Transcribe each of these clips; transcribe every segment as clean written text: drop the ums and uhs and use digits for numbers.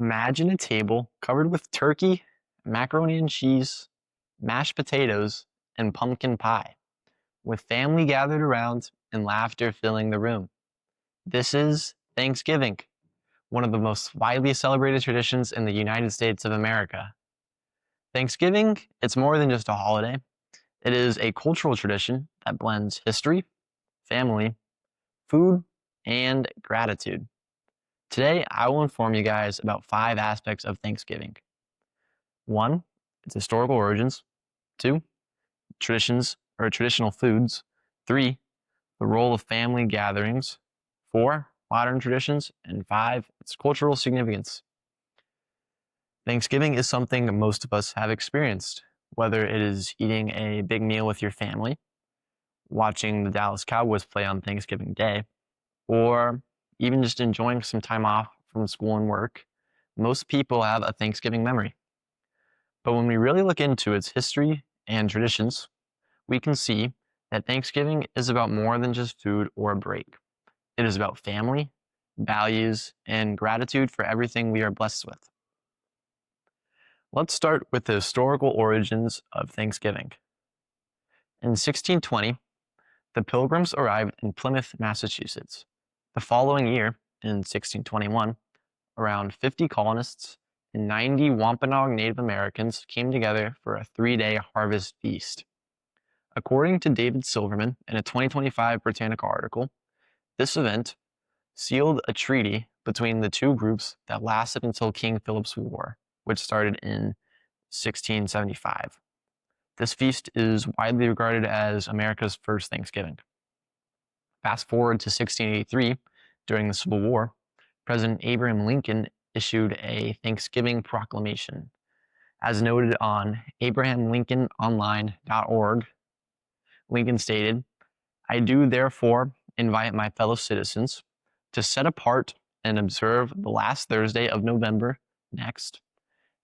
Imagine a table covered with turkey, macaroni and cheese, mashed potatoes, and pumpkin pie, with family gathered around and laughter filling the room. This is Thanksgiving, one of the most widely celebrated traditions in the United States of America. Thanksgiving, it's more than just a holiday. It is a cultural tradition that blends history, family, food, and gratitude. Today, I will inform you guys about 5 aspects of Thanksgiving. 1, its historical origins. 2, traditions or traditional foods. 3, the role of family gatherings. 4, modern traditions. And 5, its cultural significance. Thanksgiving is something most of us have experienced, whether it is eating a big meal with your family, watching the Dallas Cowboys play on Thanksgiving Day, or even just enjoying some time off from school and work. Most people have a Thanksgiving memory. But when we really look into its history and traditions, we can see that Thanksgiving is about more than just food or a break. It is about family, values, and gratitude for everything we are blessed with. Let's start with the historical origins of Thanksgiving. In 1620, the Pilgrims arrived in Plymouth, Massachusetts. The following year, in 1621, around 50 colonists and 90 Wampanoag Native Americans came together for a 3-day harvest feast. According to David Silverman in a 2025 Britannica article, this event sealed a treaty between the two groups that lasted until King Philip's War, which started in 1675. This feast is widely regarded as America's first Thanksgiving. Fast forward to 1683, during the Civil War, President Abraham Lincoln issued a Thanksgiving proclamation. As noted on abrahamlincolnonline.org, Lincoln stated, "I do therefore invite my fellow citizens to set apart and observe the last Thursday of November next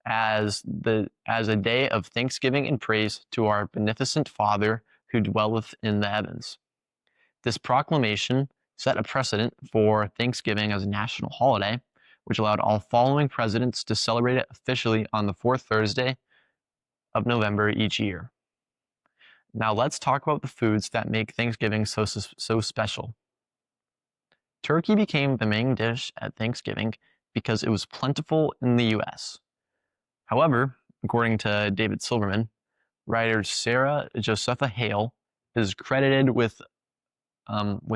as a day of thanksgiving and praise to our beneficent Father who dwelleth in the heavens." This proclamation set a precedent for Thanksgiving as a national holiday, which allowed all following presidents to celebrate it officially on the 4th Thursday of November each year. Now let's talk about the foods that make Thanksgiving so special. Turkey became the main dish at Thanksgiving because it was plentiful in the US. However, according to David Silverman, writer Sarah Josepha Hale is credited with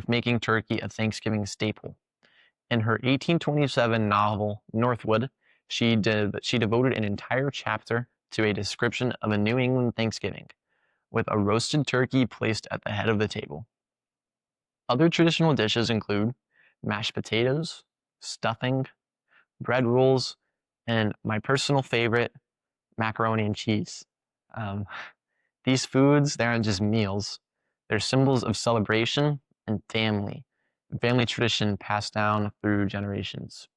making turkey a Thanksgiving staple. In her 1827 novel, Northwood, she devoted an entire chapter to a description of a New England Thanksgiving, with a roasted turkey placed at the head of the table. Other traditional dishes include mashed potatoes, stuffing, bread rolls, and my personal favorite, macaroni and cheese. These foods, they aren't just meals. They're symbols of celebration and family tradition passed down through generations.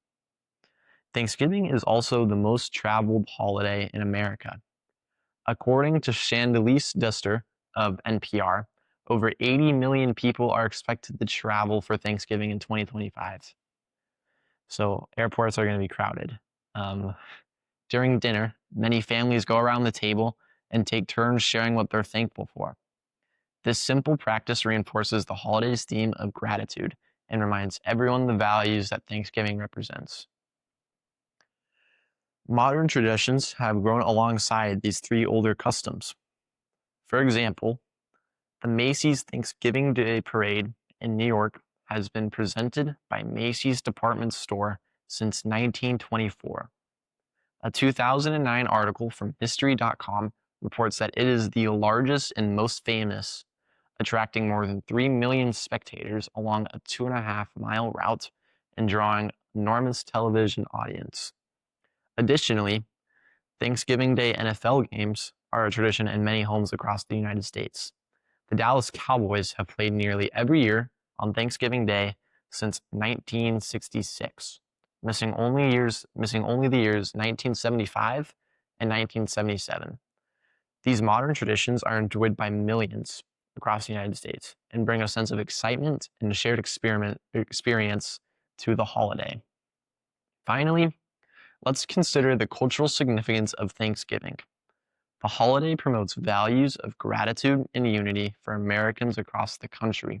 Thanksgiving is also the most traveled holiday in America. According to Chandelier Duster of NPR, over 80 million people are expected to travel for Thanksgiving in 2025. So airports are going to be crowded. During dinner, many families go around the table and take turns sharing what they're thankful for. This simple practice reinforces the holiday's theme of gratitude and reminds everyone the values that Thanksgiving represents. Modern traditions have grown alongside these 3 older customs. For example, the Macy's Thanksgiving Day Parade in New York has been presented by Macy's department store since 1924. A 2009 article from History.com reports that it is the largest and most famous, attracting more than 3 million spectators along a 2.5-mile route and drawing enormous television audience. Additionally, Thanksgiving Day NFL games are a tradition in many homes across the United States. The Dallas Cowboys have played nearly every year on Thanksgiving Day since 1966, missing only the years 1975 and 1977. These modern traditions are enjoyed by millions across the United States and bring a sense of excitement and a shared experience to the holiday. Finally, Let's consider the cultural significance of Thanksgiving. The holiday promotes values of gratitude and unity for Americans across the country.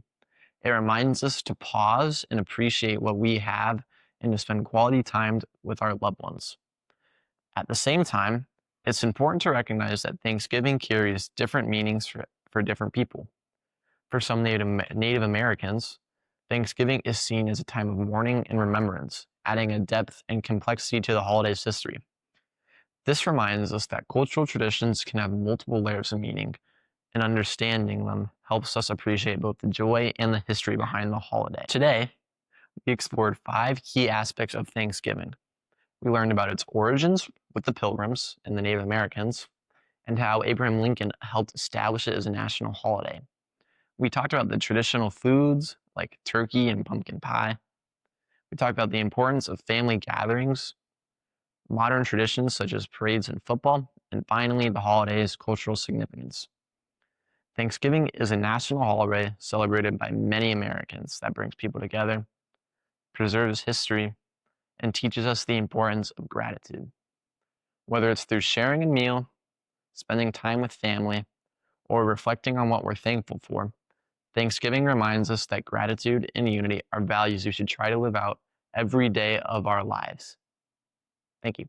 It reminds us to pause and appreciate what we have and to spend quality time with our loved ones. At the same time, it's important to recognize that Thanksgiving carries different meanings for different people. For some Native Americans, Thanksgiving is seen as a time of mourning and remembrance, adding a depth and complexity to the holiday's history. This reminds us that cultural traditions can have multiple layers of meaning, and understanding them helps us appreciate both the joy and the history behind the holiday. Today, we explored 5 key aspects of Thanksgiving. We learned about its origins with the Pilgrims and the Native Americans, and how Abraham Lincoln helped establish it as a national holiday. We talked about the traditional foods like turkey and pumpkin pie. We talked about the importance of family gatherings, modern traditions such as parades and football, and finally, the holiday's cultural significance. Thanksgiving is a national holiday celebrated by many Americans that brings people together, preserves history, and teaches us the importance of gratitude. Whether it's through sharing a meal, spending time with family, or reflecting on what we're thankful for, Thanksgiving reminds us that gratitude and unity are values we should try to live out every day of our lives. Thank you.